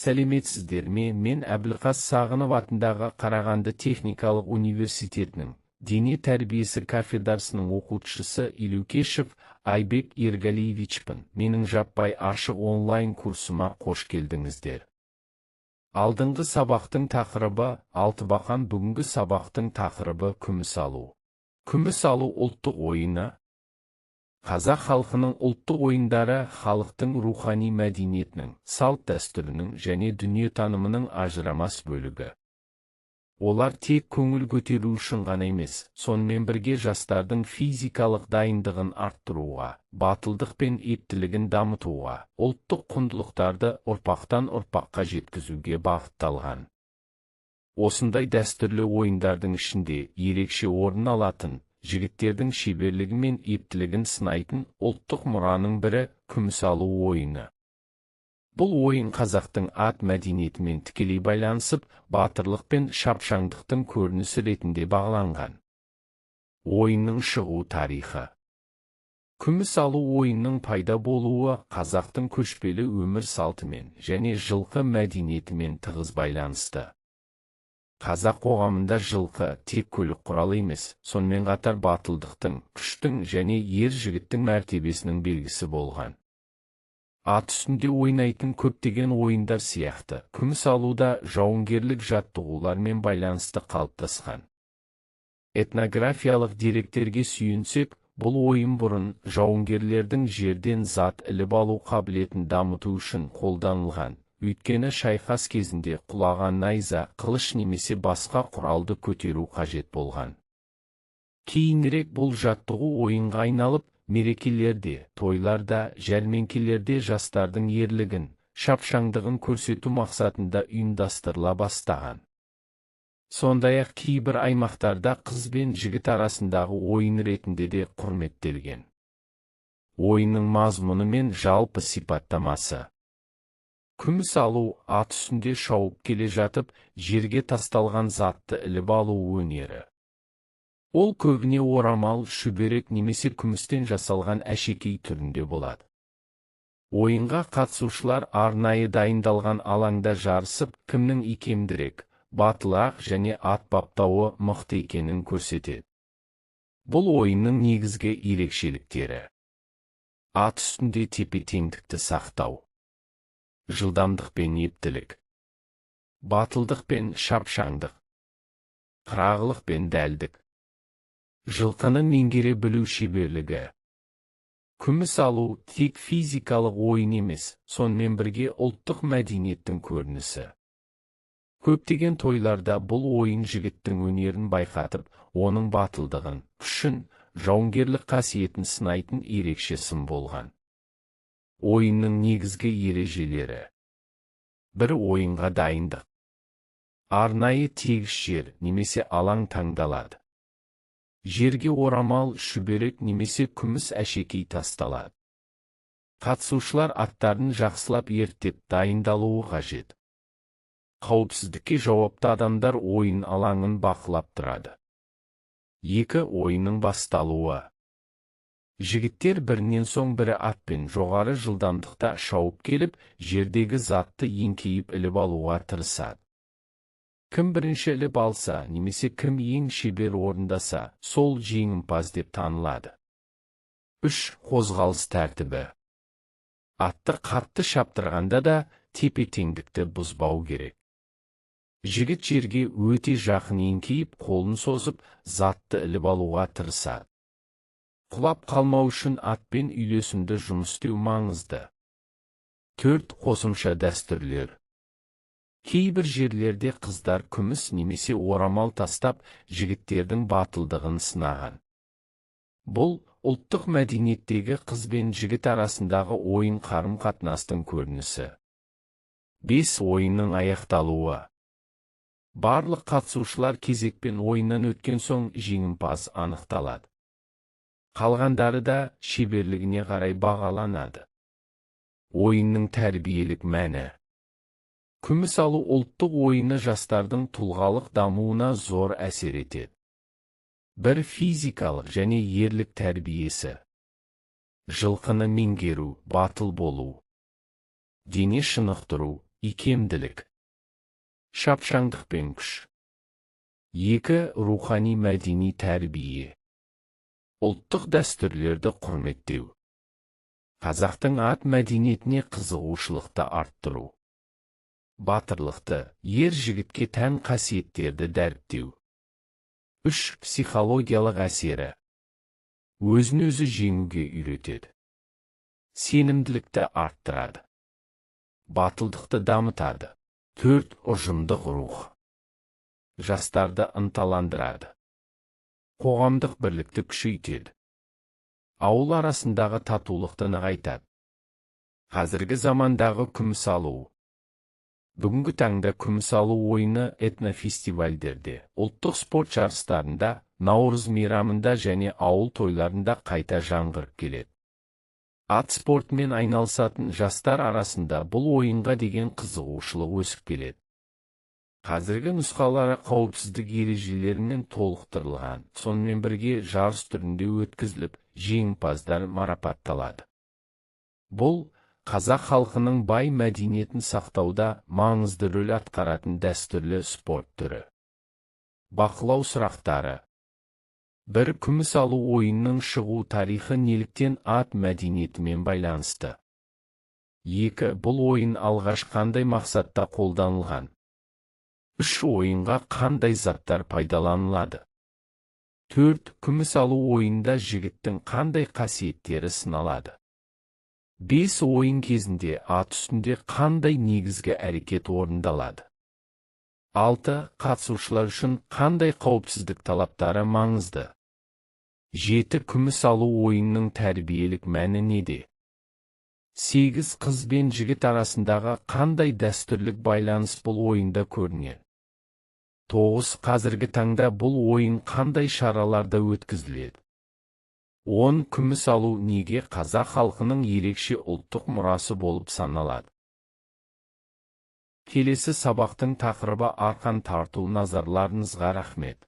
Сәлеметсіздер ме? Мен Әбілқас Сағынов атындағы Қарағанды техникалық университетінің дене тәрбиесі кафедрасының оқытушысы Илюкешев Айбек Ергалиевичпін. Менің жаппай ашық онлайн курсыма қош келдіңіздер. Алдыңғы сабақтың тақырыбы Алтыбақан, бүгінгі сабақтың тақырыбы күміс алу. Күміс алу ұлттық ойыны. Қазақ халқының ұлттық ойындары халықтың рухани мәдениетінің, салт дәстүрінің және дүниетанымының ажырамас бөлігі. Олар тек көңіл көтеру үшін ғана емес, сонымен бірге жастардың физикалық дайындығын арттыруға, батылдық пен ептілігін дамытуға, ұлттық құндылықтарды ұрпақтан ұрпаққа жеткізуге бағытталған. Осындай дәстүрлі ойындардың ішінде ерекше орын алатын, жігіттердің шеберлігі мен ептілігін сынайтын ұлттық мұраның бірі күміс алу ойыны. Бұл ойын қазақтың ат мәдениетімен тікелей байланысып, батырлық пен шапшаңдықтың көрінісі ретінде бағаланған. Ойынның шығу тарихы. Күміс алу ойынның пайда болуы қазақтың көшпелі өмір салтымен және жылқы мәдениетімен тығыз байланысты. Қазақ қоғамында жылқы тек көлік құралы емес, сонымен қатар батылдықтың, күштің және ер жігіттің мәртебесінің белгісі болған. Ат үстінде ойнайтын көптеген ойындар сияқты, күміс алуда жауынгерлік жаттығулармен байланысты қалыптасқан. Этнографиялық деректерге сүйенсек, бұл ойын бұрын жауынгерлердің жерден зат іліп алу қабілетін дамыту үшін қолданылған. Өйткені шайқас кезінде құлаған найза, қылыш немесе басқа құралды көтеру қажет болған. Кейінірек бұл жаттығу ойынға айналып, мерекелерде, тойларда, жәрмеңкелерде жастардың ерлігін, шапшаңдығын көрсету мақсатында ұйымдастырыла бастаған. Сондай-ақ кейбір аймақтарда қыз бен жігіт арасындағы ойын ретінде де құрметтелген. Ойынның мазмұны мен жалпы сипаттамасы. Күміс алу ат үстінде шауып келе жатып, жерге тасталған затты іліп алу өнері. Ол көбіне орамал, шүберек немесе күмістен жасалған әшекей түрінде болады. Ойынға қатысушылар арнайы дайындалған алаңда жарысып, кімнің икемдірек, батылырақ және ат баптауы мықты екенін көрсетеді. Бұл ойынның негізгі ерекшеліктері. Ат үстінде тепе-теңдікті сақтау. Жылдамдық пен ептілік. Батылдық пен шапшаңдық. Қырағылық пен дәлдік. Жылқыны меңгере білу шеберлігі. Күміс алу тек физикалық ойын емес, сонымен бірге ұлттық мәдениеттің көрінісі. Көптеген тойларда бұл ойын жігіттің өнерін байқатып, оның батылдығын, күшін, жауынгерлік қасиетін сынайтын ерекше сын болған. Ойынның негізгі ережелері. Бір ойынға дайындық. Арнайы тегіс жер немесе алаң таңдалады. Жерге орамал, шүберек немесе күміс әшекей тасталады. Қатысушылар аттарын жақсылап ерттеп дайындалуы қажет. Қауіпсіздікке жауапты адамдар ойын алаңын бақылап тұрады. 2. Ойынның басталуы. Жігіттер бірінен соң бірі атпен жоғары жылдамдықта шауып келіп, жердегі затты еңкейіп іліп алуға тырысады. Кім бірінші іліп алса, немесе кім ең шебер орындаса, сол жеңімпаз деп танылады. 3. Қозғалыс тәртібі. Атты қатты шаптырғанда да тепе-теңдікті бұзбау керек. Жігіт жерге өте жақын еңкейіп, қолын созып, затты іліп алуға тырысады. Құлап қалмау үшін атпен үйлесімді жұмыс істеу маңызды. 4. Қосымша дәстүрлер. Кейбір жерлерде қыздар күміс немесе орамал тастап, жігіттердің батылдығын сынаған. Бұл ұлттық мәдениеттегі қыз бен жігіт арасындағы ойын қарым-қатынастың көрінісі. 5. Ойынның аяқталуы. Барлық қатысушылар кезекпен ойыннан өткен соң жеңімпаз анықталады. Қалғандары да шеберлігіне қарай бағаланады. Ойынның тәрбиелік мәні. Күміс алу ұлттық ойыны жастардың тұлғалық дамуына зор әсер етеді. Бір физикалық және ерлік тәрбиесі. Жылқыны меңгеру, батыл болу. Дене шынықтыру, икемділік, шапшаңдық пен күш. 2. Рухани мәдени тәрбие. Ұлттық дәстүрлерді құрметтеу. Қазақтың ат мәдениетіне қызығушылықты арттыру. Батырлықты, ер жігітке тән қасиеттерді дәріптеу. 3. Психологиялық әсері. Өзін-өзі жеңуге үйретеді. Сенімділікті арттырады. Батылдықты дамытады. 4. Ұжымдық рух. Жастарды ынталандырады. Қоғамдық бірлікті күшейтеді. Ауыл арасындағы татулықты нығайтады. Қазіргі замандағы күміс алу. Бүгінгі таңда күміс алу ойыны этнофестивальдерде, ұлттық спорт жарыстарында, Наурыз мейрамында және ауыл тойларында қайта жаңғырып келеді. Ат спортымен айналысатын жастар арасында бұл ойынға деген қызығушылық өсіп келеді. Қазіргі нұсқалары қауіпсіздік ережелерімен толықтырылған, сонымен бірге жарыс түрінде өткізіліп, жеңімпаздар марапатталады. Бұл, қазақ халқының бай мәдениетін сақтауда маңызды рөл атқаратын дәстүрлі спорт түрі. Бақылау сұрақтары. 1. Күміс алу ойынның шығу тарихы неліктен ат мәдениетімен байланысты? 2. Бұл ойын алғаш қандай мақсатта қолданылған? 3. Ойынға қандай заттар пайдаланылады? 4. Күміс алу ойында жігіттің қандай қасиеттері сыналады? 5. Ойын кезінде ат үстінде қандай негізгі әрекет орындалады? 6. Қатысушылар үшін қандай қауіпсіздік талаптары маңызды? 7. Күміс алу ойынның тәрбиелік мәні неде? 8. Қыз бен жігіт арасындағы қандай дәстүрлік байланыс бұл ойында көрінеді? 9. Қазіргі таңда бұл ойын қандай шараларда өткізіледі? 10. Күміс алу неге қазақ халқының ерекше ұлттық мұрасы болып саналады? Келесі сабақтың тақырыбы арқан тарту. Назарларыңызға рахмет.